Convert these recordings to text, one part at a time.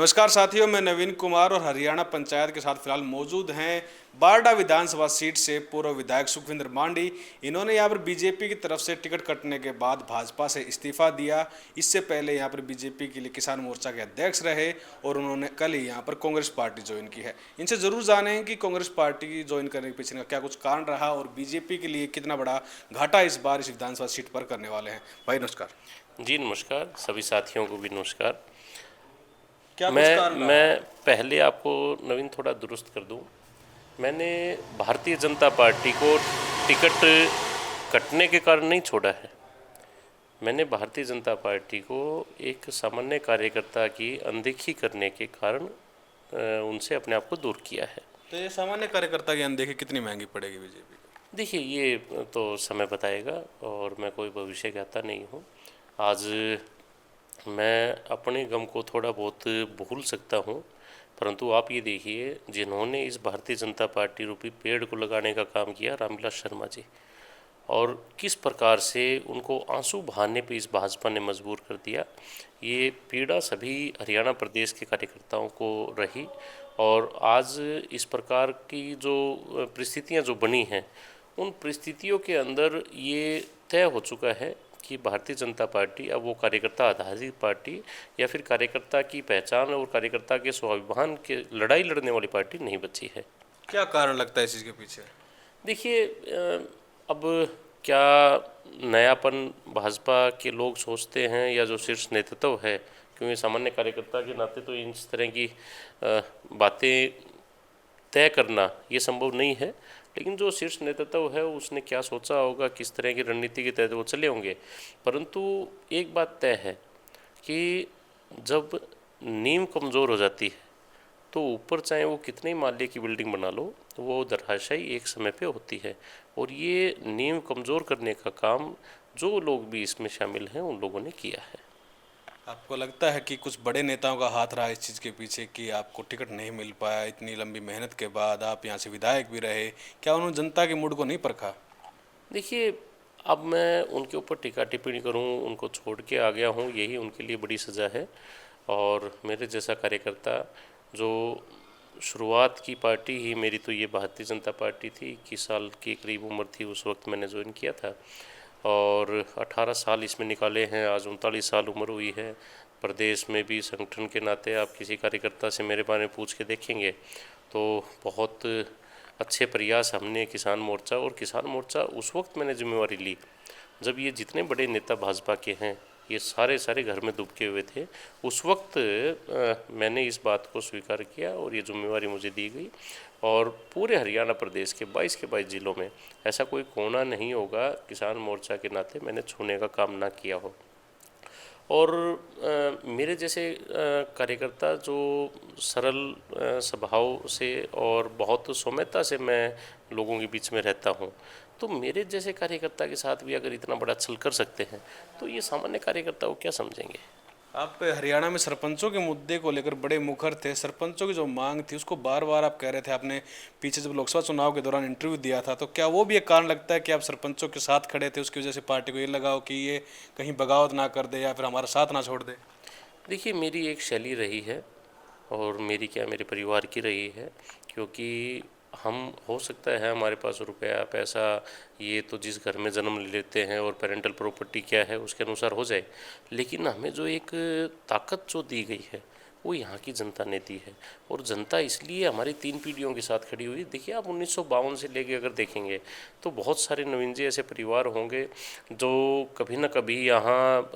नमस्कार साथियों, मैं नवीन कुमार और हरियाणा पंचायत के साथ फिलहाल मौजूद हैं बारडा विधानसभा सीट से पूर्व विधायक सुखविंदर मांडी। इन्होंने यहां पर बीजेपी की तरफ से टिकट कटने के बाद भाजपा से इस्तीफा दिया। इससे पहले यहां पर बीजेपी के लिए किसान मोर्चा के अध्यक्ष रहे और उन्होंने कल ही यहां पर कांग्रेस पार्टी ज्वाइन की है। इनसे जरूर जानें कि कांग्रेस पार्टी ज्वाइन करने के पीछे का क्या कुछ कारण रहा और बीजेपी के लिए कितना बड़ा घाटा इस बार इस विधानसभा सीट पर करने वाले हैं। भाई नमस्कार। जी नमस्कार, सभी साथियों को भी नमस्कार। क्या कुछ मैं कारण रहा? मैं पहले आपको नवीन थोड़ा दुरुस्त कर दूं। मैंने भारतीय जनता पार्टी को टिकट कटने के कारण नहीं छोड़ा है। मैंने भारतीय जनता पार्टी को एक सामान्य कार्यकर्ता की अनदेखी करने के कारण उनसे अपने आप को दूर किया है। तो ये सामान्य कार्यकर्ता की अनदेखी कितनी महंगी पड़ेगी बीजेपी को? देखिए, ये तो समय बताएगा और मैं कोई भविष्य कहता नहीं हूँ। आज मैं अपने गम को थोड़ा बहुत भूल सकता हूँ, परंतु आप ये देखिए, जिन्होंने इस भारतीय जनता पार्टी रूपी पेड़ को लगाने का काम किया, रामविलास शर्मा जी, और किस प्रकार से उनको आंसू बहाने पे इस भाजपा ने मजबूर कर दिया। ये पीड़ा सभी हरियाणा प्रदेश के कार्यकर्ताओं को रही और आज इस प्रकार की जो परिस्थितियां जो बनी हैं, उन परिस्थितियों के अंदर ये तय हो चुका है कि भारतीय जनता पार्टी अब वो कार्यकर्ता आधारित पार्टी या फिर कार्यकर्ता की पहचान और कार्यकर्ता के स्वाभिमान के लड़ाई लड़ने वाली पार्टी नहीं बची है। क्या कारण लगता है इस चीज़ के पीछे? देखिए, अब क्या नयापन भाजपा के लोग सोचते हैं या जो शीर्ष नेतृत्व है, क्योंकि सामान्य कार्यकर्ता के नाते तो इस तरह की बातें तय करना ये संभव नहीं है, लेकिन जो शीर्ष नेतृत्व है उसने क्या सोचा होगा, किस तरह की रणनीति के तहत वो चले होंगे। परंतु एक बात तय है कि जब नींव कमज़ोर हो जाती है तो ऊपर चाहे वो कितने ही माले की बिल्डिंग बना लो, वो धराशायी एक समय पे होती है। और ये नींव कमज़ोर करने का काम जो लोग भी इसमें शामिल हैं उन लोगों ने किया है। आपको लगता है कि कुछ बड़े नेताओं का हाथ रहा इस चीज़ के पीछे कि आपको टिकट नहीं मिल पाया, इतनी लंबी मेहनत के बाद आप यहाँ से विधायक भी रहे, क्या उन्होंने जनता के मूड को नहीं परखा? देखिए, अब मैं उनके ऊपर टीका टिप्पणी करूं, उनको छोड़ के आ गया हूं, यही उनके लिए बड़ी सज़ा है। और मेरे जैसा कार्यकर्ता जो शुरुआत की पार्टी ही मेरी तो ये भारतीय जनता पार्टी थी, 21 साल की करीब उम्र थी उस वक्त मैंने ज्वाइन किया था और 18 साल इसमें निकाले हैं। आज 39 साल उम्र हुई है। प्रदेश में भी संगठन के नाते आप किसी कार्यकर्ता से मेरे बारे में पूछ के देखेंगे तो बहुत अच्छे प्रयास हमने किसान मोर्चा उस वक्त मैंने जिम्मेवारी ली जब ये जितने बड़े नेता भाजपा के हैं ये सारे सारे घर में दुबके हुए थे। उस वक्त मैंने इस बात को स्वीकार किया और ये जिम्मेवारी मुझे दी गई और पूरे हरियाणा प्रदेश के 22 के 22 ज़िलों में ऐसा कोई कोना नहीं होगा किसान मोर्चा के नाते मैंने छूने का काम ना किया हो। और मेरे जैसे कार्यकर्ता जो सरल स्वभाव से और बहुत सौम्यता से मैं लोगों के बीच में रहता हूँ, तो मेरे जैसे कार्यकर्ता के साथ भी अगर इतना बड़ा छल कर सकते हैं तो ये सामान्य कार्यकर्ता को क्या समझेंगे। आप हरियाणा में सरपंचों के मुद्दे को लेकर बड़े मुखर थे। सरपंचों की जो मांग थी उसको बार बार आप कह रहे थे। आपने पीछे जब लोकसभा चुनाव के दौरान इंटरव्यू दिया था, तो क्या वो भी एक कारण लगता है कि आप सरपंचों के साथ खड़े थे, उसकी वजह से पार्टी को ये लगा हो कि ये कहीं बगावत ना कर दे या फिर हमारा साथ ना छोड़ दे? देखिए, मेरी एक शैली रही है और मेरी क्या मेरे परिवार की रही है, क्योंकि हम हो सकता है हमारे पास रुपया पैसा ये तो जिस घर में जन्म ले लेते हैं और पेरेंटल प्रॉपर्टी क्या है उसके अनुसार हो जाए, लेकिन हमें जो एक ताकत जो दी गई है वो यहाँ की जनता ने दी है। और जनता इसलिए हमारी 3 पीढ़ियों के साथ खड़ी हुई। देखिए, आप 1952 से लेके अगर देखेंगे तो बहुत सारे नवीन जी ऐसे परिवार होंगे जो कभी ना कभी यहाँ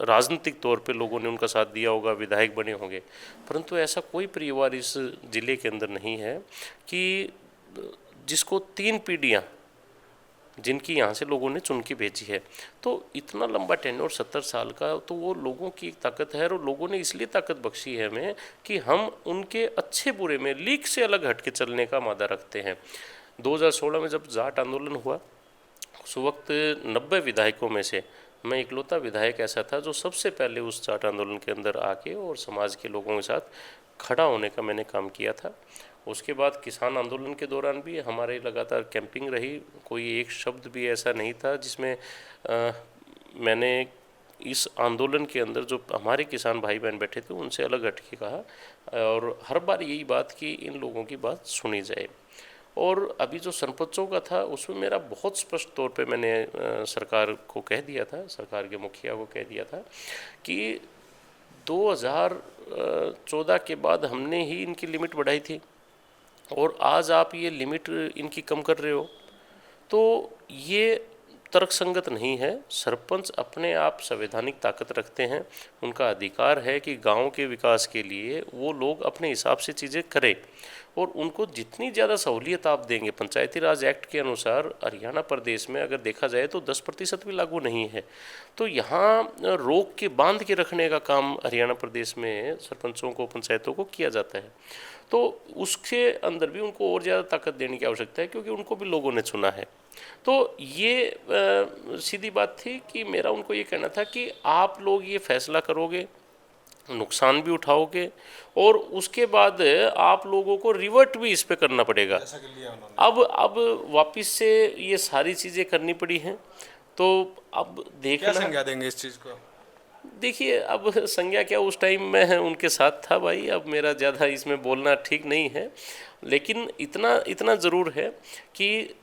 राजनीतिक तौर पे लोगों ने उनका साथ दिया होगा, विधायक बने होंगे, परंतु ऐसा कोई परिवार इस ज़िले के अंदर नहीं है कि जिसको 3 पीढ़ियाँ जिनकी यहाँ से लोगों ने चुन के भेजी है। तो इतना लंबा टेन्योर 70 साल का, तो वो लोगों की एक ताकत है और लोगों ने इसलिए ताकत बख्शी है हमें कि हम उनके अच्छे बुरे में लीक से अलग हट के चलने का मादा रखते हैं। 2016 में जब जाट आंदोलन हुआ उस वक्त 90 विधायकों में से मैं इकलौता विधायक ऐसा था जो सबसे पहले उस जाट आंदोलन के अंदर आके और समाज के लोगों के साथ खड़ा होने का मैंने काम किया था। उसके बाद किसान आंदोलन के दौरान भी हमारे लगातार कैंपिंग रही। कोई एक शब्द भी ऐसा नहीं था जिसमें मैंने इस आंदोलन के अंदर जो हमारे किसान भाई बहन बैठे थे उनसे अलग हट के कहा और हर बार यही बात कि इन लोगों की बात सुनी जाए। और अभी जो सरपंचों का था उसमें मेरा बहुत स्पष्ट तौर पे मैंने सरकार को कह दिया था, सरकार के मुखिया को कह दिया था कि 2014 के बाद हमने ही इनकी लिमिट बढ़ाई थी और आज आप ये लिमिट इनकी कम कर रहे हो, तो ये तर्कसंगत नहीं है। सरपंच अपने आप संवैधानिक ताकत रखते हैं, उनका अधिकार है कि गांव के विकास के लिए वो लोग अपने हिसाब से चीज़ें करें और उनको जितनी ज़्यादा सहूलियत आप देंगे। पंचायती राज एक्ट के अनुसार हरियाणा प्रदेश में अगर देखा जाए तो 10% भी लागू नहीं है, तो यहाँ रोक के बांध के रखने का काम हरियाणा प्रदेश में सरपंचों को, पंचायतों को किया जाता है। तो उसके अंदर भी उनको और ज़्यादा ताकत देने की आवश्यकता है क्योंकि उनको भी लोगों ने चुना है। तो ये सीधी बात थी कि मेरा उनको ये कहना था कि आप लोग ये फैसला करोगे, नुकसान भी उठाओगे और उसके बाद आप लोगों को रिवर्ट भी इस पे करना पड़ेगा। ऐसा कर लिया उन्होंने। अब वापस से ये सारी चीज़ें करनी पड़ी हैं, तो अब क्या देखना। संज्ञा देंगे इस चीज़ को? देखिए, अब संज्ञा क्या, उस टाइम मैं उनके साथ था भाई, अब मेरा ज़्यादा इसमें बोलना ठीक नहीं है, लेकिन इतना ज़रूर है कि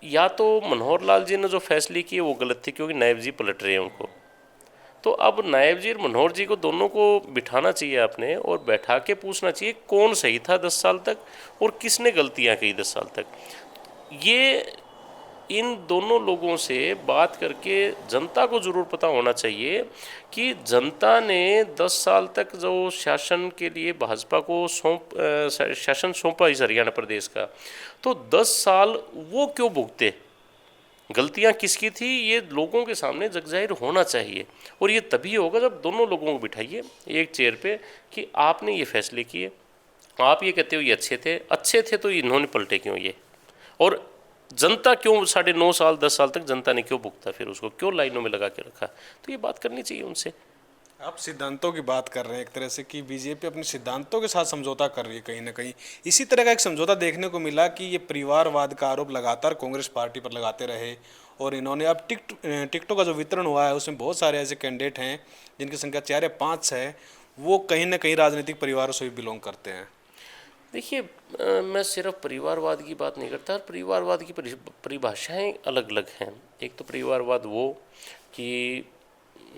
या तो मनोहर लाल जी ने जो फैसले किए वो गलत थे क्योंकि नायब जी पलट रहे हैं उनको। तो अब नायब जी और मनोहर जी को दोनों को बिठाना चाहिए आपने और बैठा के पूछना चाहिए कौन सही था 10 साल तक और किसने गलतियां की 10 साल तक। ये इन दोनों लोगों से बात करके जनता को ज़रूर पता होना चाहिए कि जनता ने 10 साल तक जो शासन के लिए भाजपा को शासन सौंपा इस हरियाणा प्रदेश का, तो 10 साल वो क्यों भुगते, गलतियां किसकी थी, ये लोगों के सामने जगजाहिर होना चाहिए। और ये तभी होगा जब दोनों लोगों को बिठाइए एक चेयर पे कि आपने ये फैसले किए, आप ये कहते हो ये अच्छे थे तो इन्होंने पलटे क्यों ये, और जनता क्यों 9.5 साल 10 साल तक जनता ने क्यों भुगता, फिर उसको क्यों लाइनों में लगा के रखा। तो ये बात करनी चाहिए उनसे। आप सिद्धांतों की बात कर रहे हैं एक तरह से कि बीजेपी अपने सिद्धांतों के साथ समझौता कर रही है कहीं ना कहीं। इसी तरह का एक समझौता देखने को मिला कि ये परिवारवाद का आरोप लगातार कांग्रेस पार्टी पर लगाते रहे और इन्होंने अब टिकटों का जो वितरण हुआ है उसमें बहुत सारे ऐसे कैंडिडेट हैं जिनकी संख्या 4 या 5 है, वो कहीं ना कहीं राजनीतिक परिवारों से भी बिलोंग करते हैं। देखिए, मैं सिर्फ परिवारवाद की बात नहीं करता, परिवारवाद की परिभाषाएं अलग अलग हैं। एक तो परिवारवाद वो कि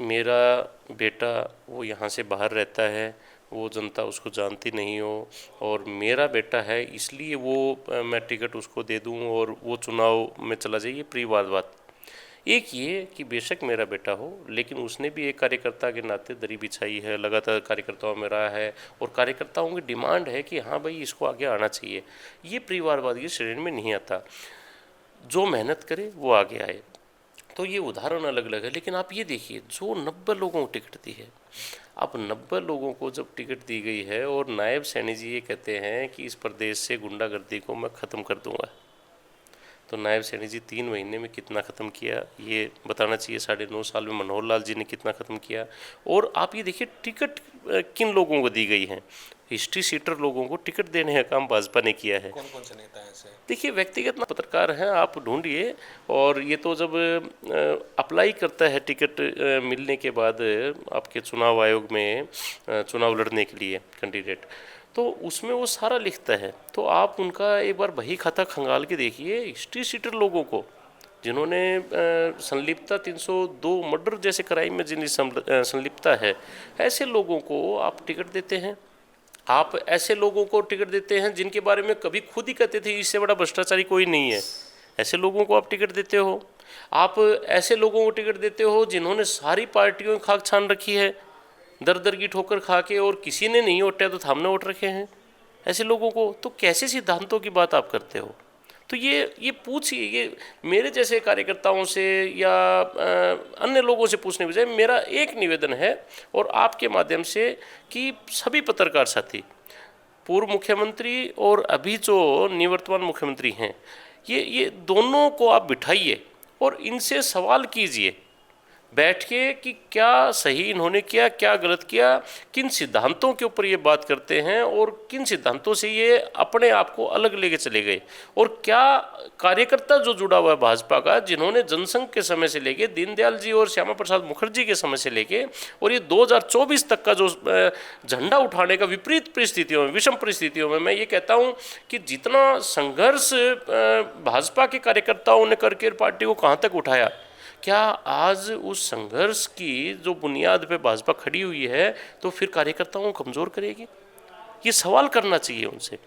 मेरा बेटा वो यहाँ से बाहर रहता है, वो जनता उसको जानती नहीं हो और मेरा बेटा है इसलिए वो मैं टिकट उसको दे दूँ और वो चुनाव में चला जाए, ये परिवारवाद। एक ये कि बेशक मेरा बेटा हो लेकिन उसने भी एक कार्यकर्ता के नाते दरी बिछाई है, लगातार कार्यकर्ताओं में रहा है और कार्यकर्ताओं की डिमांड है कि हाँ भाई इसको आगे आना चाहिए। ये परिवारवाद की श्रेणी में नहीं आता, जो मेहनत करे वो आगे आए। तो ये उदाहरण अलग अलग है, लेकिन आप ये देखिए जो 90 लोगों को टिकट दी है, अब 90 लोगों को जब टिकट दी गई है और नायब सैनी जी ये कहते हैं कि इस प्रदेश से गुंडागर्दी को मैं ख़त्म कर दूंगा, तो नायब सैनी जी 3 महीने में कितना ख़त्म किया ये बताना चाहिए। 9.5 साल में मनोहर लाल जी ने कितना ख़त्म किया। और आप ये देखिए टिकट किन लोगों को दी गई है, हिस्ट्री सीटर लोगों को टिकट देने का काम भाजपा ने किया है। कौन कौन से नेता हैं ऐसे? देखिए, व्यक्तिगत पत्रकार हैं, आप ढूंढिए। और ये तो जब अप्लाई करता है टिकट मिलने के बाद आपके चुनाव आयोग में चुनाव लड़ने के लिए कैंडिडेट, तो उसमें वो सारा लिखता है। तो आप उनका एक बार बही खाता खंगाल के देखिए, हिस्ट्री सीटर लोगों को जिन्होंने संलिप्तता 302 मर्डर जैसे क्राइम में जिनकी संलिप्तता है, ऐसे लोगों को आप टिकट देते हैं। आप ऐसे लोगों को टिकट देते हैं जिनके बारे में कभी खुद ही कहते थे इससे बड़ा भ्रष्टाचारी कोई नहीं है, ऐसे लोगों को आप टिकट देते हो। आप ऐसे लोगों को टिकट देते हो जिन्होंने सारी पार्टियों की खाक छान रखी है, दर दर की ठोकर खा के, और किसी ने नहीं वोटा तो हमने वोट रखे हैं, ऐसे लोगों को। तो कैसे सिद्धांतों की बात आप करते हो? तो ये पूछिए, ये मेरे जैसे कार्यकर्ताओं से या अन्य लोगों से पूछने के बजाय मेरा एक निवेदन है और आपके माध्यम से कि सभी पत्रकार साथी, पूर्व मुख्यमंत्री और अभी जो निवर्तमान मुख्यमंत्री हैं, ये दोनों को आप बिठाइए और इनसे सवाल कीजिए बैठ के कि क्या सही इन्होंने किया, क्या गलत किया, किन सिद्धांतों के ऊपर ये बात करते हैं और किन सिद्धांतों से ये अपने आप को अलग लेके चले गए, और क्या कार्यकर्ता जो जुड़ा हुआ है भाजपा का, जिन्होंने जनसंघ के समय से लेके दीनदयाल जी और श्यामा प्रसाद मुखर्जी के समय से लेके और ये 2024 तक का जो झंडा उठाने का विपरीत परिस्थितियों में, विषम परिस्थितियों में, मैं ये कहता हूँ कि जितना संघर्ष भाजपा के कार्यकर्ताओं ने करके पार्टी को कहाँ तक उठाया, क्या आज उस संघर्ष की जो बुनियाद पे भाजपा खड़ी हुई है तो फिर कार्यकर्ताओं को कमज़ोर करेगी? ये सवाल करना चाहिए उनसे,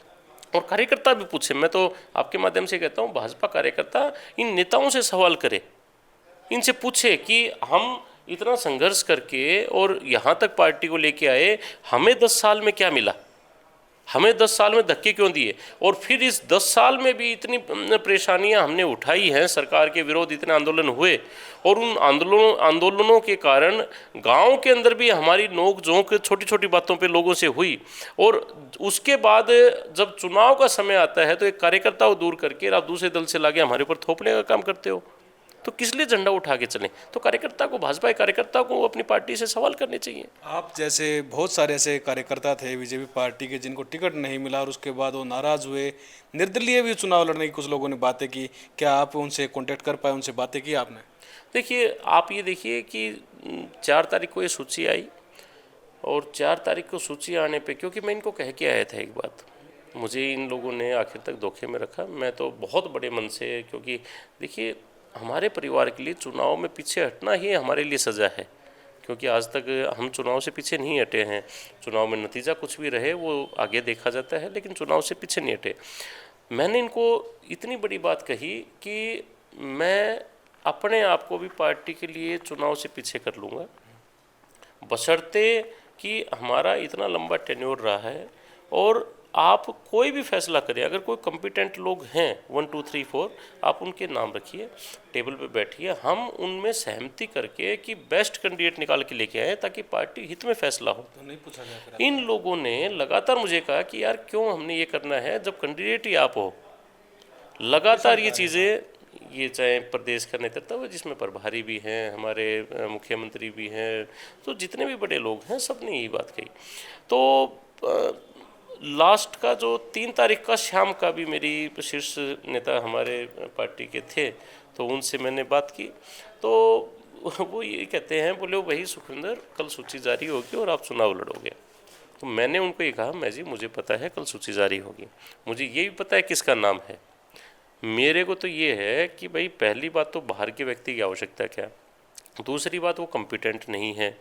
और कार्यकर्ता भी पूछे। मैं तो आपके माध्यम से कहता हूँ भाजपा कार्यकर्ता इन नेताओं से सवाल करे, इनसे पूछे कि हम इतना संघर्ष करके और यहाँ तक पार्टी को लेके आए, हमें 10 साल में क्या मिला, हमें 10 साल में धक्के क्यों दिए, और फिर इस 10 साल में भी इतनी परेशानियां हमने उठाई हैं, सरकार के विरोध इतने आंदोलन हुए, और उन आंदोलनों के कारण गांव के अंदर भी हमारी नोक झोंक छोटी छोटी बातों पे लोगों से हुई, और उसके बाद जब चुनाव का समय आता है तो एक कार्यकर्ता को दूर करके आप दूसरे दल से लाके हमारे ऊपर थोपने का काम करते हो, तो किस लिए झंडा उठा के चलें? तो कार्यकर्ता को, भाजपा के कार्यकर्ता को अपनी पार्टी से सवाल करने चाहिए। आप जैसे बहुत सारे ऐसे कार्यकर्ता थे बीजेपी पार्टी के जिनको टिकट नहीं मिला और उसके बाद वो नाराज हुए, निर्दलीय भी चुनाव लड़ने की कुछ लोगों ने बातें की, क्या आप उनसे कांटेक्ट कर पाए, उनसे बातें की आपने? देखिए, आप ये देखिए कि 4 तारीख को ये सूची आई, और 4 तारीख को सूची आने पे, क्योंकि मैं इनको कह के आया था एक बात, मुझे इन लोगों ने आखिर तक धोखे में रखा। मैं तो बहुत बड़े मन से, क्योंकि देखिए हमारे परिवार के लिए चुनाव में पीछे हटना ही हमारे लिए सज़ा है, क्योंकि आज तक हम चुनाव से पीछे नहीं हटे हैं। चुनाव में नतीजा कुछ भी रहे वो आगे देखा जाता है, लेकिन चुनाव से पीछे नहीं हटे। मैंने इनको इतनी बड़ी बात कही कि मैं अपने आप को भी पार्टी के लिए चुनाव से पीछे कर लूँगा, बशर्ते कि हमारा इतना लंबा टेन्योर रहा है, और आप कोई भी फैसला करें, अगर कोई कॉम्पिटेंट लोग हैं 1 2 3 4, आप उनके नाम रखिए, टेबल पे बैठिए, हम उनमें सहमति करके कि बेस्ट कैंडिडेट निकाल के लेके आए ताकि पार्टी हित में फैसला हो। तो नहीं पूछा गया फिर? इन लोगों ने लगातार मुझे कहा कि यार क्यों हमने ये करना है जब कैंडिडेट ही आप हो। लगातार ये चीज़ें, ये चाहे प्रदेश का नेतृत्व है जिसमें प्रभारी भी हैं, हमारे मुख्यमंत्री भी हैं, तो जितने भी बड़े लोग हैं सब ने यही बात कही। तो लास्ट का जो 3 तारीख का शाम का भी मेरी शीर्ष नेता हमारे पार्टी के थे, तो उनसे मैंने बात की, तो वो ये कहते हैं, बोले वही सुखविंदर, कल सूची जारी होगी और आप चुनाव लड़ोगे। तो मैंने उनको ये कहा, मैं जी मुझे पता है कल सूची जारी होगी, मुझे ये भी पता है किसका नाम है, मेरे को तो ये है कि भाई पहली बात तो बाहर के व्यक्ति की आवश्यकता क्या, दूसरी बात वो कॉम्पिटेंट नहीं है,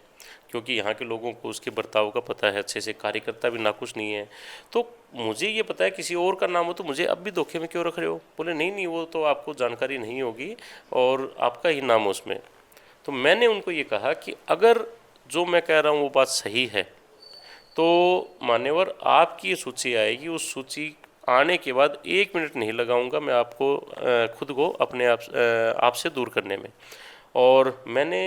क्योंकि यहाँ के लोगों को उसके बर्ताव का पता है अच्छे से, कार्यकर्ता भी नाखुश नहीं है। तो मुझे ये पता है किसी और का नाम हो तो मुझे अब भी धोखे में क्यों रख रहे हो? बोले नहीं नहीं, वो तो आपको जानकारी नहीं होगी और आपका ही नाम है उसमें। तो मैंने उनको ये कहा कि अगर जो मैं कह रहा हूँ वो बात सही है तो मान्यवर आपकी सूची आएगी, उस सूची आने के बाद 1 मिनट नहीं लगाऊंगा मैं आपको खुद को अपने आप से दूर करने में। और मैंने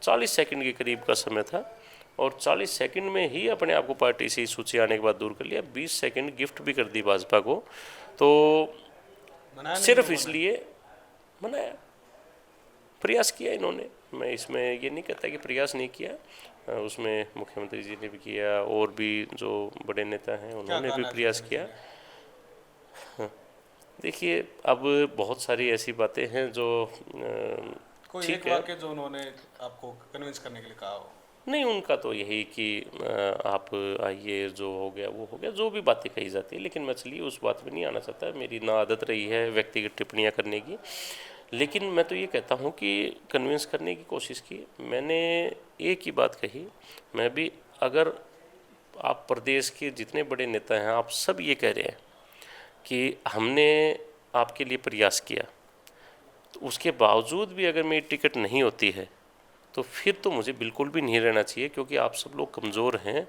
40 सेकंड के करीब का समय था और 40 सेकंड में ही अपने आप को पार्टी से सूची आने के बाद दूर कर लिया। 20 सेकंड गिफ्ट भी कर दी भाजपा को, तो सिर्फ इसलिए मनाया, प्रयास किया इन्होंने। मैं इसमें ये नहीं कहता कि प्रयास नहीं किया, उसमें मुख्यमंत्री जी ने भी किया और भी जो बड़े नेता हैं उन्होंने भी प्रयास किया। देखिए अब बहुत सारी ऐसी बातें हैं जो कोई एक वाक्य जो उन्होंने आपको कन्विंस करने के लिए कहा हो? नहीं, उनका तो यही कि आप आइए, जो हो गया वो हो गया, जो भी बातें कही जाती है, लेकिन मैं चलिए उस बात में नहीं आना चाहता। मेरी ना आदत रही है व्यक्तिगत टिप्पणियां करने की, लेकिन मैं तो ये कहता हूँ कि कन्विंस करने की कोशिश की। मैंने एक ही बात कही, मैं भी, अगर आप प्रदेश के जितने बड़े नेता हैं आप सब ये कह रहे हैं कि हमने आपके लिए प्रयास किया, तो उसके बावजूद भी अगर मेरी टिकट नहीं होती है तो फिर तो मुझे बिल्कुल भी नहीं रहना चाहिए, क्योंकि आप सब लोग कमज़ोर हैं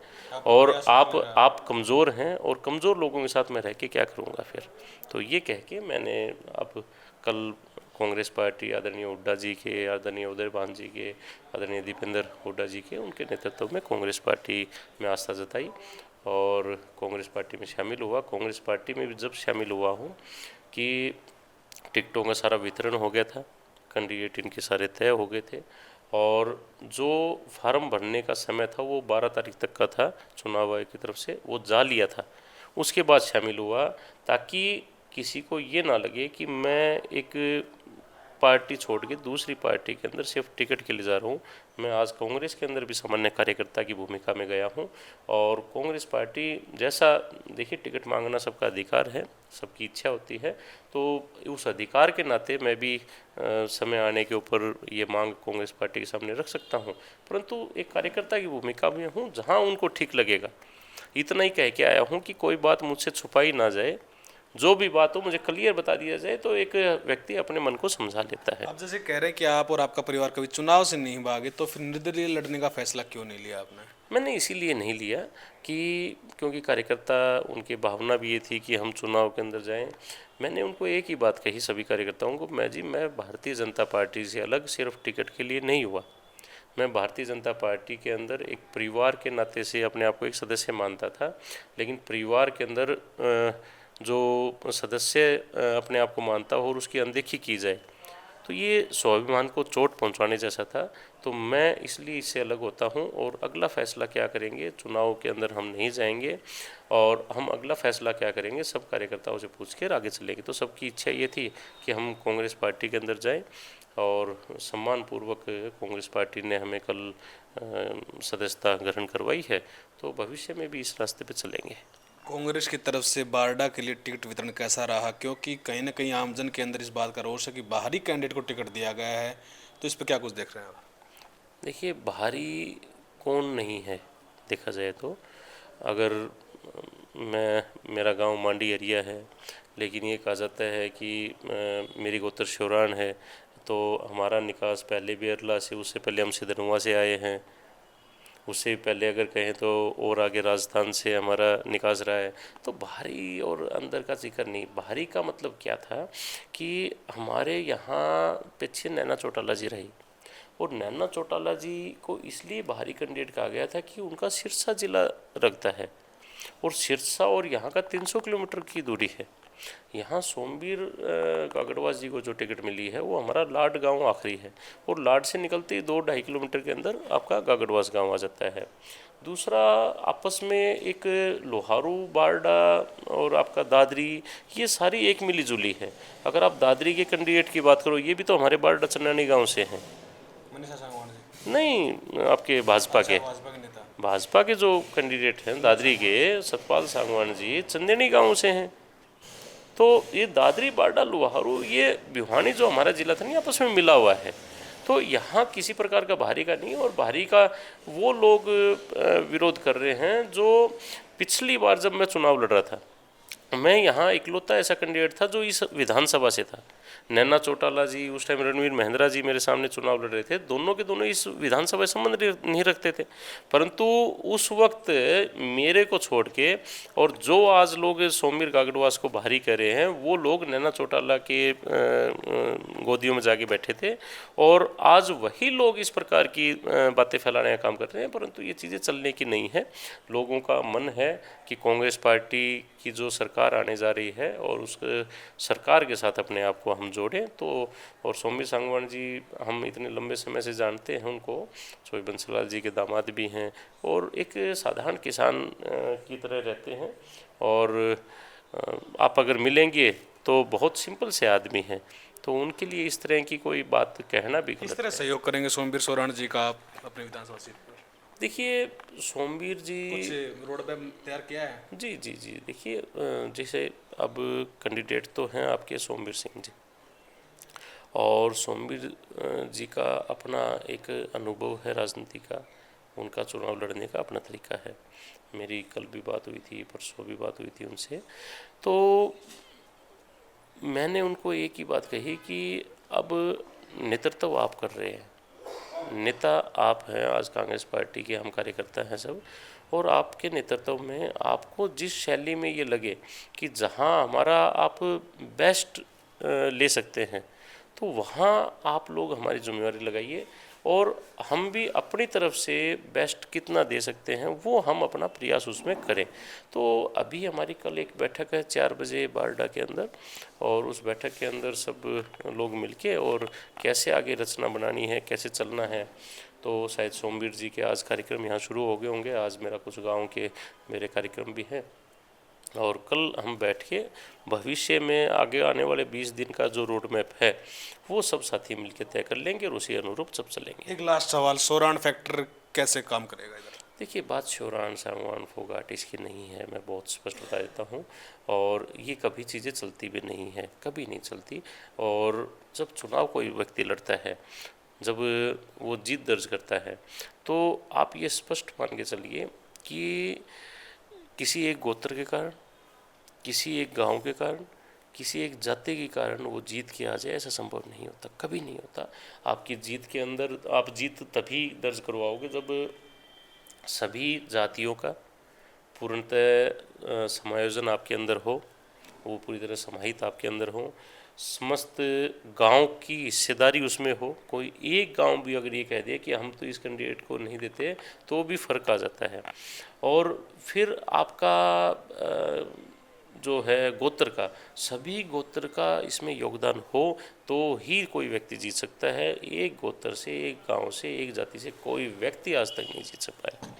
और आप कमज़ोर हैं और कमज़ोर लोगों के साथ मैं रह के क्या करूँगा फिर। तो ये कह के मैंने अब कल कांग्रेस पार्टी आदरणीय हुड्डा जी के, आदरणीय उदयभान जी के, आदरणीय दीपेंद्र हुड्डा जी के, उनके नेतृत्व में कांग्रेस पार्टी में आस्था जताई और कांग्रेस पार्टी में शामिल हुआ। कांग्रेस पार्टी में भी जब शामिल हुआ हूँ कि टिकटों का सारा वितरण हो गया था, कैंडिडेट इनके सारे तय हो गए थे और जो फार्म भरने का समय था वो 12 तारीख तक का था, चुनाव आयोग की तरफ से वो जा लिया था, उसके बाद शामिल हुआ, ताकि किसी को ये ना लगे कि मैं एक पार्टी छोड़ के दूसरी पार्टी के अंदर सिर्फ टिकट के लिए जा रहा हूँ। मैं आज कांग्रेस के अंदर भी सामान्य कार्यकर्ता की भूमिका में गया हूँ और कांग्रेस पार्टी जैसा, देखिए टिकट मांगना सबका अधिकार है, सबकी इच्छा होती है, तो उस अधिकार के नाते मैं भी समय आने के ऊपर ये मांग कांग्रेस पार्टी के सामने रख सकता हूँ, परंतु एक कार्यकर्ता की भूमिका में हूँ जहाँ उनको ठीक लगेगा। इतना ही कह के आया हूँ कि कोई बात मुझसे छुपाई ना जाए, जो भी बात हो मुझे क्लियर बता दिया जाए तो एक व्यक्ति अपने मन को समझा लेता है। आप जैसे कह रहे हैं कि आप और आपका परिवार कभी चुनाव से नहीं भागे, तो फिर निर्दलीय लड़ने का फैसला क्यों नहीं लिया आपने? मैंने इसीलिए नहीं लिया कि क्योंकि कार्यकर्ता उनकी भावना भी ये थी कि हम चुनाव के अंदर जाएं। मैंने उनको एक ही बात कही सभी कार्यकर्ताओं को, मैं भारतीय जनता पार्टी से अलग सिर्फ टिकट के लिए नहीं हुआ। मैं भारतीय जनता पार्टी के अंदर एक परिवार के नाते से अपने आप को एक सदस्य मानता था, लेकिन परिवार के अंदर जो सदस्य अपने आप को मानता हो और उसकी अनदेखी की जाए तो ये स्वाभिमान को चोट पहुंचाने जैसा था। तो मैं इसलिए इससे अलग होता हूं और अगला फैसला क्या करेंगे, चुनाव के अंदर हम नहीं जाएंगे और हम अगला फैसला क्या करेंगे सब कार्यकर्ताओं से पूछ कर आगे चलेंगे। तो सबकी इच्छा ये थी कि हम कांग्रेस पार्टी के अंदर जाएं और सम्मानपूर्वक कांग्रेस पार्टी ने हमें कल सदस्यता ग्रहण करवाई है, तो भविष्य में भी इस रास्ते पर चलेंगे। कांग्रेस की तरफ से बारडा के लिए टिकट वितरण कैसा रहा? क्योंकि कहीं ना कहीं आमजन के अंदर इस बात का रोष है कि बाहरी कैंडिडेट को टिकट दिया गया है, तो इस पर क्या कुछ देख रहे हैं आप? देखिए, बाहरी कौन नहीं है देखा जाए तो, अगर मेरा गांव मांडी एरिया है, लेकिन ये कहा जाता है कि मेरी गोत्र शौरान है, तो हमारा निकास पहले भी अरला से, उससे पहले हम सिद्धनुआ से आए हैं, उससे पहले अगर कहें तो और आगे राजस्थान से हमारा निकास रहा है। तो बाहरी और अंदर का जिक्र नहीं। बाहरी का मतलब क्या था कि हमारे यहाँ पीछे नैना चौटाला जी रही और नैना चौटाला जी को इसलिए बाहरी कैंडिडेट कहा गया था कि उनका सिरसा जिला लगता है और सिरसा और यहाँ का 300 किलोमीटर की दूरी है। यहाँ सोमवीर कागड़वास जी को जो टिकट मिली है वो हमारा लाड गांव आखिरी है और लाड से निकलते ही 2-2.5 किलोमीटर के अंदर आपका गागड़वास गांव आ जाता है। दूसरा, आपस में एक लोहारू, बारडा और आपका दादरी, ये सारी एक मिली जुली है। अगर आप दादरी के कैंडिडेट की बात करो, ये भी तो हमारे बारडा चन्नानी गाँव से हैं। मनीषा सांगवान जी? नहीं, आपके भाजपा के भाजपा के नेता। भाजपा के जो कैंडिडेट हैं दादरी के, सतपाल सांगवान जी चंदेनी गांव से हैं। तो ये दादरी, बारडा, लोहारू, ये भिवानी जो हमारा जिला था नहीं, आपस में मिला हुआ है। तो यहाँ किसी प्रकार का बाहरी का नहीं, और बाहरी का वो लोग विरोध कर रहे हैं जो पिछली बार जब मैं चुनाव लड़ रहा था, मैं यहाँ इकलौता ऐसा कैंडिडेट था जो इस विधानसभा से था। नैना चौटाला जी, उस टाइम रणवीर महिंद्रा जी मेरे सामने चुनाव लड़ रहे थे, दोनों के दोनों इस विधानसभा से संबंध नहीं रखते थे, परंतु उस वक्त मेरे को छोड़ के और जो आज लोग सोमवीर गागड़वास को बाहरी कह रहे हैं, वो लोग नैना चौटाला के गोदियों में जाके बैठे थे और आज वही लोग इस प्रकार की बातें फैलाने का काम कर रहे हैं। परंतु ये चीज़ें चलने की नहीं है। लोगों का मन है कि कांग्रेस पार्टी की जो सरकार आने जा रही है और उस सरकार के साथ अपने आप को हम जोड़ें। तो और सोमवीर सांगवान जी हम इतने लंबे समय से जानते हैं उनको, सोई बंसीलाल जी के दामाद भी हैं और एक साधारण किसान की तरह रहते हैं और आप अगर मिलेंगे तो बहुत सिंपल से आदमी हैं। तो उनके लिए इस तरह की कोई बात कहना भी किस गलत तरह है। सहयोग करेंगे सोमवीर सोराण जी का आप अपने विधानसभा सीट पर? देखिए, सोमवीर जी कुछ रोड मैप तैयार किया है? जी जी जी, देखिए जैसे अब कैंडिडेट तो हैं आपके सोमवीर सिंह जी, और सोमवीर जी का अपना एक अनुभव है राजनीति का, उनका चुनाव लड़ने का अपना तरीका है। मेरी कल भी बात हुई थी, परसों भी बात हुई थी उनसे, तो मैंने उनको एक ही बात कही कि अब नेतृत्व आप कर रहे हैं, नेता आप हैं, आज कांग्रेस पार्टी के हम कार्यकर्ता हैं सब, और आपके नेतृत्व में आपको जिस शैली में ये लगे कि जहां हमारा आप बेस्ट ले सकते हैं, तो वहाँ आप लोग हमारी जिम्मेवारी लगाइए और हम भी अपनी तरफ से बेस्ट कितना दे सकते हैं वो हम अपना प्रयास उसमें करें। तो अभी हमारी कल एक बैठक है 4 बजे बारडा के अंदर, और उस बैठक के अंदर सब लोग मिलके और कैसे आगे रचना बनानी है, कैसे चलना है। तो शायद सोमवीर जी के आज कार्यक्रम यहाँ शुरू हो गए होंगे, आज मेरा कुछ गाँव के मेरे कार्यक्रम भी हैं, और कल हम बैठ के भविष्य में आगे आने वाले 20 दिन का जो रोड मैप है वो सब साथी मिलकर तय कर लेंगे और उसी अनुरूप सब चलेंगे। एक लास्ट सवाल, सोरान फैक्टर कैसे काम करेगा इधर? देखिए, बात शोरान सागवान फोगाट इसकी नहीं है, मैं बहुत स्पष्ट बता देता हूँ, और ये कभी चीज़ें चलती भी नहीं है, कभी नहीं चलती। और जब चुनाव कोई व्यक्ति लड़ता है, जब वो जीत दर्ज करता है, तो आप ये स्पष्ट मान के चलिए कि किसी एक गोत्र के कारण, किसी एक गांव के कारण, किसी एक जाति के कारण वो जीत के आ जाए, ऐसा संभव नहीं होता, कभी नहीं होता। आपकी जीत के अंदर आप जीत तभी दर्ज करवाओगे जब सभी जातियों का पूर्णतः समायोजन आपके अंदर हो, वो पूरी तरह समाहित आपके अंदर हो, समस्त गांव की हिस्सेदारी उसमें हो। कोई एक गांव भी अगर ये कह दे कि हम तो इस कैंडिडेट को नहीं देते, तो भी फर्क आ जाता है। और फिर आपका जो है गोत्र का, सभी गोत्र का इसमें योगदान हो तो ही कोई व्यक्ति जीत सकता है। एक गोत्र से, एक गांव से, एक जाति से कोई व्यक्ति आज तक नहीं जीत सकता है।